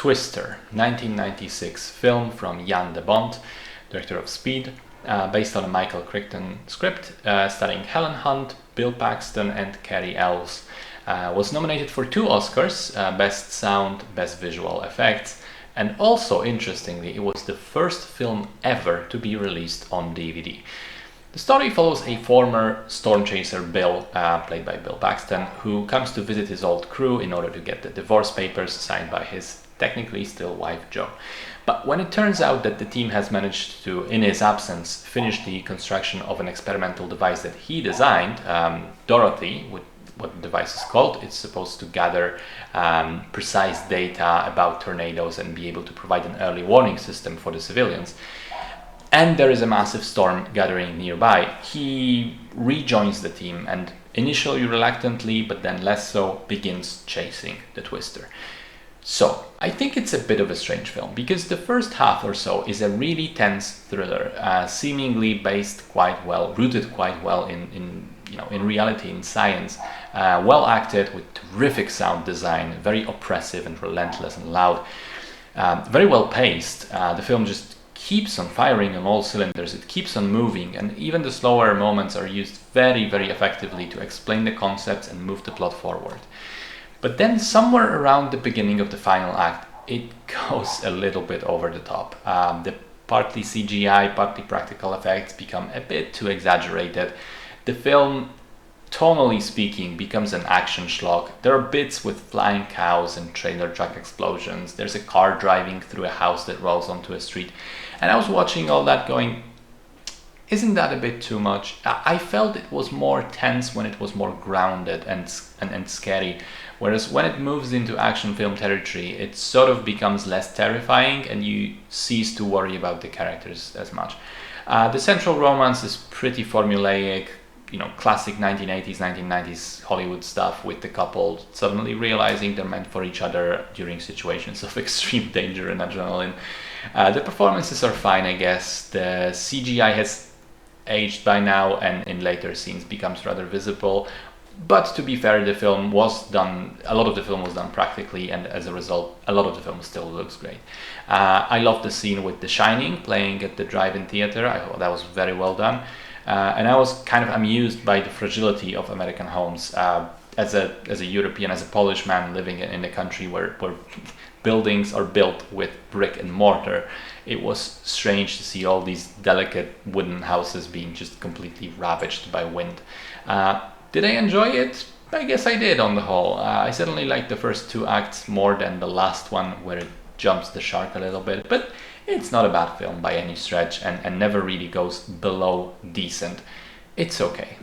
Twister, 1996 film from Jan de Bont, director of Speed, based on a Michael Crichton script, starring Helen Hunt, Bill Paxton and Cary Elwes. Was nominated for 2 Oscars, Best Sound, Best Visual Effects, and also, interestingly, it was the first film ever to be released on DVD. The story follows a former storm chaser, Bill, played by Bill Paxton, who comes to visit his old crew in order to get the divorce papers signed by his technically still wife, Jo. But when it turns out that the team has managed to, in his absence, finish the construction of an experimental device that he designed, Dorothy, what the device is called, it's supposed to gather precise data about tornadoes and be able to provide an early warning system for the civilians. And there is a massive storm gathering nearby. He rejoins the team and initially reluctantly, but then less so, begins chasing the Twister. So, I think it's a bit of a strange film, because the first half or so is a really tense thriller, seemingly based quite well, rooted quite well in reality, in science, well acted, with terrific sound design, very oppressive and relentless and loud, very well paced. The film just keeps on firing on all cylinders, it keeps on moving, and even the slower moments are used very, very effectively to explain the concepts and move the plot forward. But then somewhere around the beginning of the final act, it goes a little bit over the top. The partly CGI, partly practical effects become a bit too exaggerated. The film, tonally speaking, becomes an action schlock. There are bits with flying cows and trailer truck explosions. There's a car driving through a house that rolls onto a street. And I was watching all that going, isn't that a bit too much? I felt it was more tense when it was more grounded and scary. Whereas when it moves into action film territory, it sort of becomes less terrifying and you cease to worry about the characters as much. The central romance is pretty formulaic, classic 1980s, 1990s Hollywood stuff, with the couple suddenly realizing they're meant for each other during situations of extreme danger and adrenaline. The performances are fine, I guess. The CGI has aged by now and in later scenes becomes rather visible. But to be fair, a lot of the film was done practically, and as a result, a lot of the film still looks great. I love the scene with The Shining playing at the drive-in theater. I thought that was very well done. And I was kind of amused by the fragility of American homes. As a European, as a Polish man living in a country where buildings are built with brick and mortar, it was strange to see all these delicate wooden houses being just completely ravaged by wind. Did I enjoy it? I guess I did on the whole. I certainly liked the first 2 acts more than the last one, where it jumps the shark a little bit, but it's not a bad film by any stretch and never really goes below decent. It's okay.